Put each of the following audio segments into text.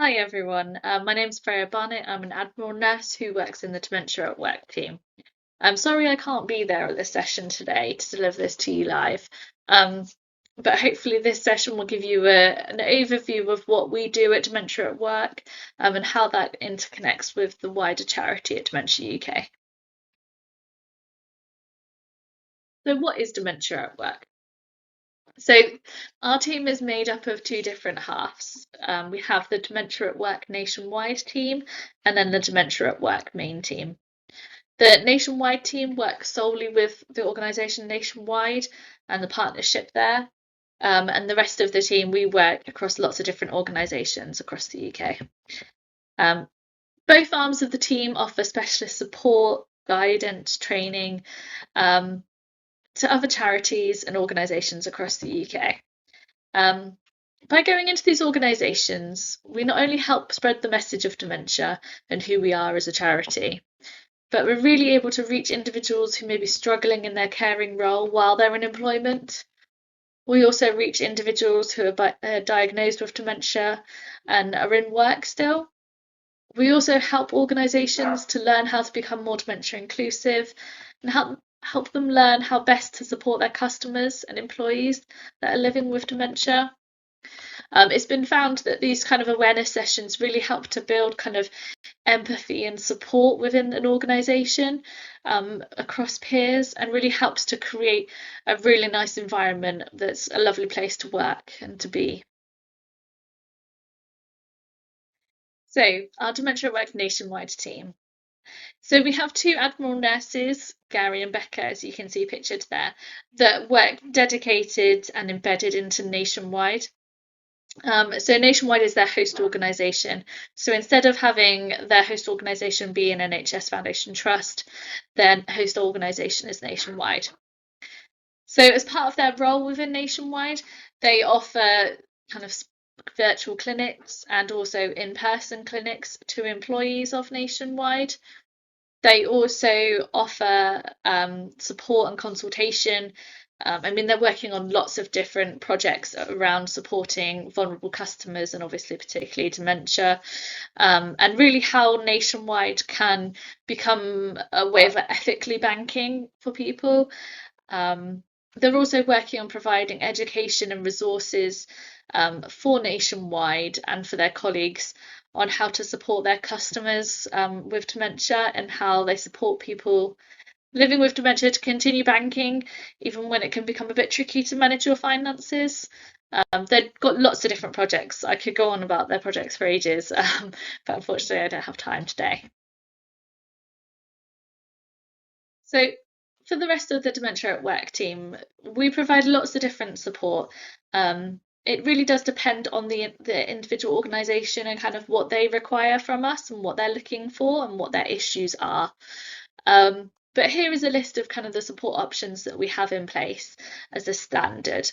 Hi everyone, my name's Freya Barnett. I'm an Admiral nurse who works in the Dementia at Work team. I'm sorry I can't be there at this session today to deliver this to you live, um, but hopefully this session will give you an overview of what we do at Dementia at Work and how that interconnects with the wider charity at Dementia UK. So what is Dementia at Work? So our team is made up of two different halves. We have the Dementia at Work nationwide team and then the Dementia at Work main team. The nationwide team works solely with the organisation nationwide and the partnership there. And the rest of the team, we work across lots of different organisations across the UK. Um, both arms of the team offer specialist support, guidance, training um, to other charities and organisations across the UK. By going into these organisations, we not only help spread the message of dementia and who we are as a charity, but we're really able to reach individuals who may be struggling in their caring role while they're in employment. We also reach individuals who are diagnosed with dementia and are in work still. We also help organisations to learn how to become more dementia inclusive and help them learn how best to support their customers and employees that are living with dementia. It's been found that these kind of awareness sessions really help to build kind of empathy and support within an organisation across peers and really helps to create a really nice environment that's a lovely place to work and to be. So, our Dementia at Work nationwide team. So, we have two Admiral nurses, Gary and Becca, as you can see pictured there, that work dedicated and embedded into nationwide. So Nationwide is their host organisation. So instead of having their host organisation be an NHS Foundation Trust, their host organisation is Nationwide. So as part of their role within Nationwide, they offer kind of virtual clinics and also in-person clinics to employees of Nationwide. They also offer support and consultation. They're working on lots of different projects around supporting vulnerable customers and obviously particularly dementia, and really how Nationwide can become a way of ethically banking for people. They're also working on providing education and resources for Nationwide and for their colleagues on how to support their customers with dementia and how they support people living with dementia to continue banking, even when it can become a bit tricky to manage your finances. They've got lots of different projects. I could go on about their projects for ages, but unfortunately, I don't have time today. So, for the rest of the Dementia at Work team, we provide lots of different support. It really does depend on the individual organisation and kind of what they require from us and what they're looking for and what their issues are. But here is a list of kind of the support options that we have in place as a standard.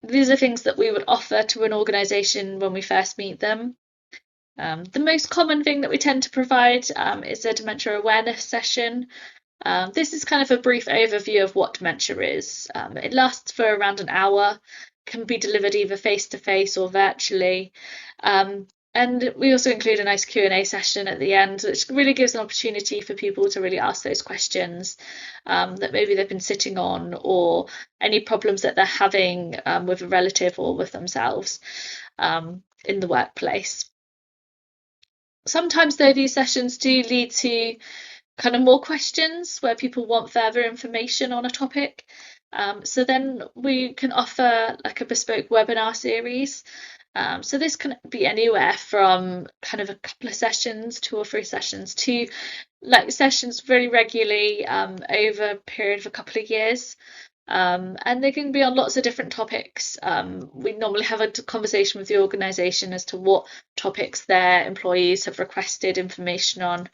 These are things that we would offer to an organisation when we first meet them. The most common thing that we tend to provide is a dementia awareness session. This is kind of a brief overview of what dementia is. It lasts for around an hour, can be delivered either face-to-face or virtually. And we also include a nice Q&A session at the end, which really gives an opportunity for people to really ask those questions that maybe they've been sitting on, or any problems that they're having with a relative or with themselves in the workplace. Sometimes, though, these sessions do lead to kind of more questions where people want further information on a topic. So then we can offer like a bespoke webinar series. So this can be anywhere from kind of a couple of sessions, 2 or 3 sessions, to like sessions really regularly over a period of a couple of years. And they can be on lots of different topics. We normally have a conversation with the organisation as to what topics their employees have requested information on.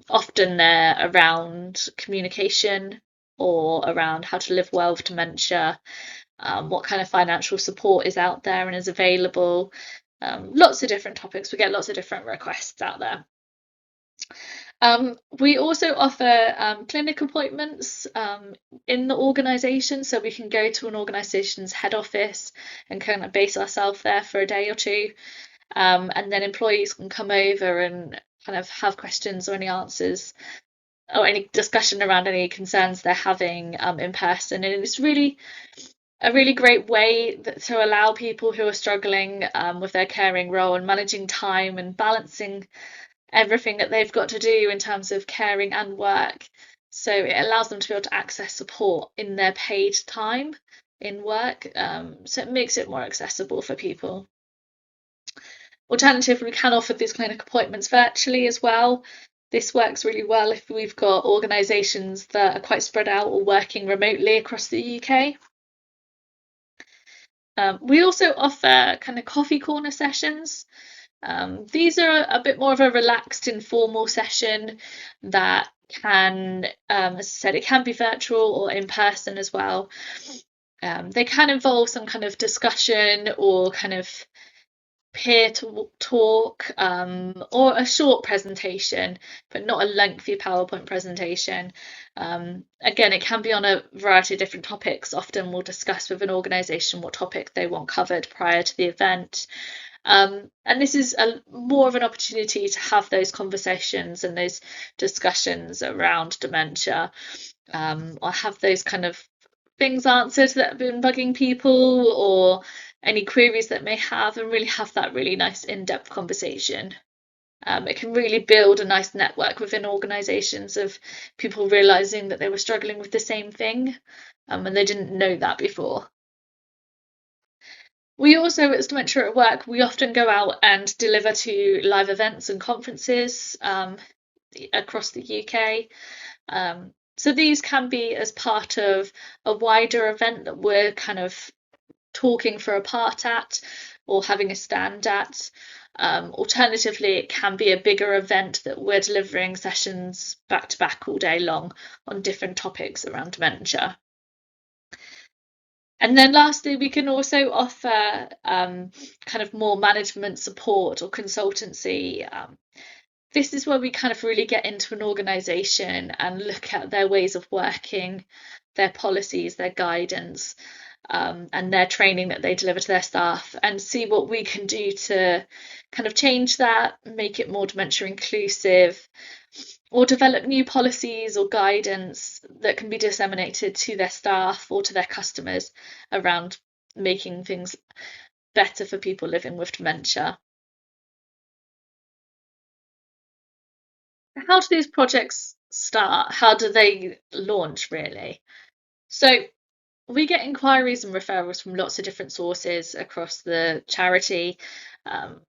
Often they're around communication or around how to live well with dementia, what kind of financial support is out there and is available. Lots of different topics. We get lots of different requests out there. We also offer clinic appointments in the organisation, so we can go to an organisation's head office and kind of base ourselves there for a day or two. and then employees can come over and kind of have questions or any answers or any discussion around any concerns they're having in person. And it's really a really great way to allow people who are struggling with their caring role and managing time and balancing everything that they've got to do in terms of caring and work. So it allows them to be able to access support in their paid time in work. So it makes it more accessible for people. Alternatively, we can offer these clinic appointments virtually as well. This works really well if we've got organisations that are quite spread out or working remotely across the UK. We also offer kind of coffee corner sessions. These are a bit more of a relaxed, informal session that can, as I said, it can be virtual or in person as well. They can involve some kind of discussion or kind of peer talk or a short presentation, but not a lengthy PowerPoint presentation. Again, it can be on a variety of different topics. Often we'll discuss with an organisation what topic they want covered prior to the event. And this is more of an opportunity to have those conversations and those discussions around dementia, or have those kind of things answered that have been bugging people, or any queries that may have, and really have that really nice in-depth conversation. It can really build a nice network within organisations of people realising that they were struggling with the same thing, and they didn't know that before. We also, at Dementia at Work, we often go out and deliver to live events and conferences across the UK. So these can be as part of a wider event that we're kind of talking for a part at or having a stand at. Alternatively, it can be a bigger event that we're delivering sessions back to back all day long on different topics around dementia. And then lastly, we can also offer kind of more management support or consultancy. This is where we kind of really get into an organisation and look at their ways of working, their policies, their guidance, and their training that they deliver to their staff, and see what we can do to kind of change that, make it more dementia inclusive, or develop new policies or guidance that can be disseminated to their staff or to their customers around making things better for people living with dementia. How do these projects start? How do they launch, really? So we get inquiries and referrals from lots of different sources across the charity.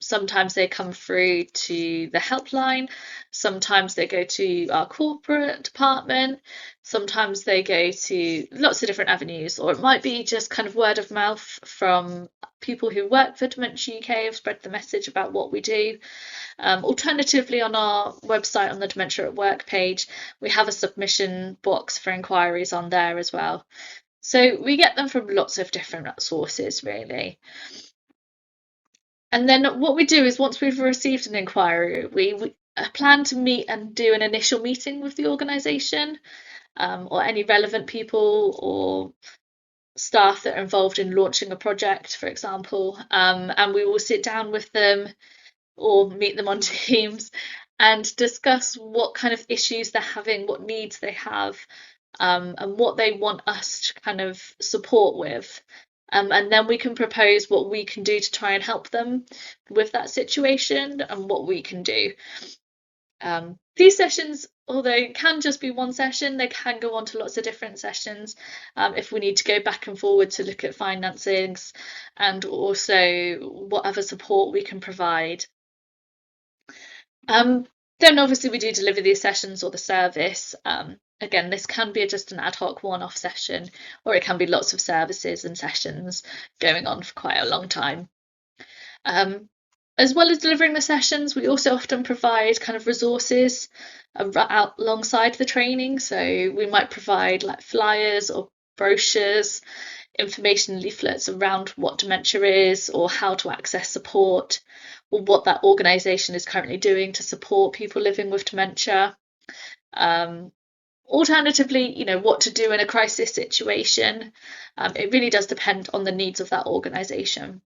Sometimes they come through to the helpline, sometimes they go to our corporate department, sometimes they go to lots of different avenues, or it might be just kind of word of mouth from people who work for Dementia UK have spread the message about what we do. Alternatively, on our website, on the Dementia at Work page, we have a submission box for inquiries on there as well. So we get them from lots of different sources, really. And then what we do is, once we've received an inquiry, we plan to meet and do an initial meeting with the organisation, or any relevant people or staff that are involved in launching a project, for example. And we will sit down with them or meet them on Teams and discuss what kind of issues they're having, what needs they have, and what they want us to kind of support with. And then we can propose what we can do to try and help them with that situation and what we can do. These sessions, although it can just be one session, they can go on to lots of different sessions if we need to go back and forward to look at financings and also what other support we can provide. Then obviously we do deliver these sessions or the service. Again, this can be just an ad hoc one-off session, or it can be lots of services and sessions going on for quite a long time. As well as delivering the sessions, we also often provide kind of resources alongside the training. So we might provide like flyers or brochures, information leaflets around what dementia is or how to access support, or what that organisation is currently doing to support people living with dementia. Alternatively, what to do in a crisis situation. It really does depend on the needs of that organisation.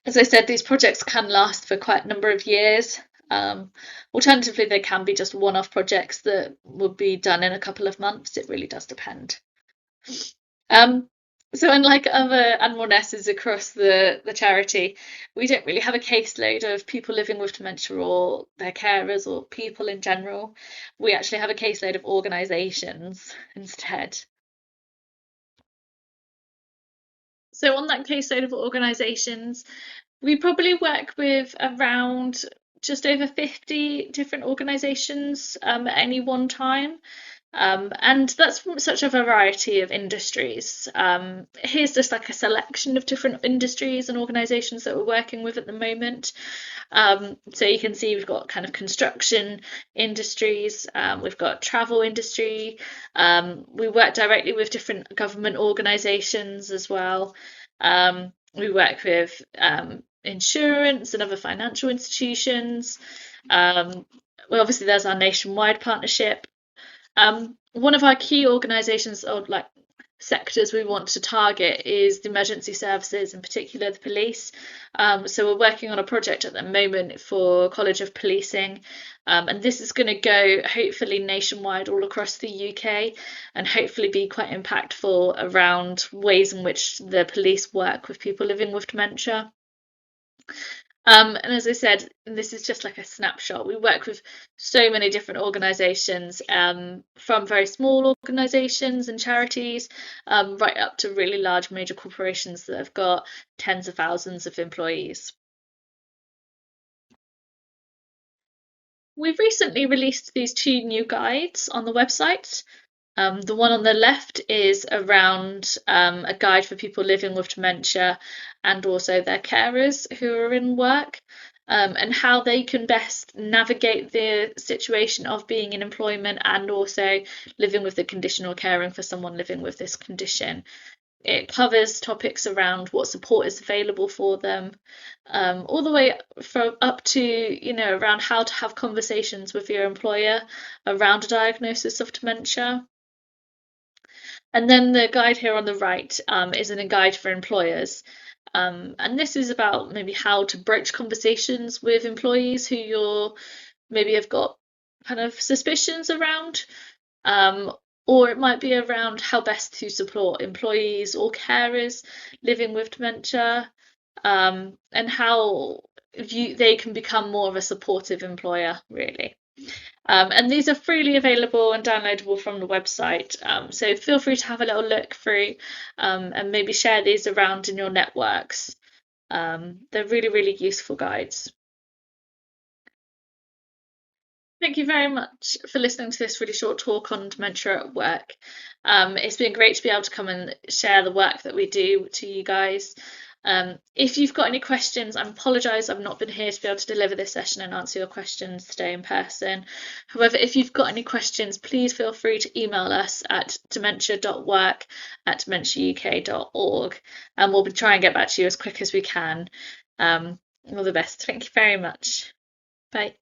As I said, these projects can last for quite a number of years. Um, Alternatively, they can be just one-off projects that would be done in a couple of months. It really does depend. Um, so unlike other animal nurses across the charity, we don't really have a caseload of people living with dementia or their carers or people in general. We actually have a caseload of organisations instead. So on that caseload of organisations, we probably work with around just over 50 different organisations at any one time. And that's from such a variety of industries. Here's just like a selection of different industries and organisations that we're working with at the moment. So you can see we've got kind of construction industries, we've got travel industry, we work directly with different government organisations as well. We work with insurance and other financial institutions. Well, obviously, there's our nationwide partnership. One of our key organisations or like sectors we want to target is the emergency services, in particular the police. So we're working on a project at the moment for College of Policing, and this is going to go hopefully nationwide all across the UK and hopefully be quite impactful around ways in which the police work with people living with dementia. And as I said, this is just like a snapshot. We work with so many different organisations, from very small organisations and charities, right up to really large major corporations that have got tens of thousands of employees. We've recently released these two new guides on the website. The one on the left is around a guide for people living with dementia and also their carers who are in work, and how they can best navigate the situation of being in employment and also living with the condition or caring for someone living with this condition. It covers topics around what support is available for them, all the way from up to, around how to have conversations with your employer around a diagnosis of dementia. And then the guide here on the right is a guide for employers. And this is about maybe how to broach conversations with employees who you're maybe have got kind of suspicions around. Or it might be around how best to support employees or carers living with dementia, and how they can become more of a supportive employer, really. And these are freely available and downloadable from the website. So feel free to have a little look through, and maybe share these around in your networks. They're really, really useful guides. Thank you very much for listening to this really short talk on dementia at work. It's been great to be able to come and share the work that we do to you guys. If you've got any questions, I apologise I've not been here to be able to deliver this session and answer your questions today in person. However, if you've got any questions, please feel free to email us at dementia.work@dementiauk.org, and we'll try and get back to you as quick as we can. All the best. Thank you very much. Bye.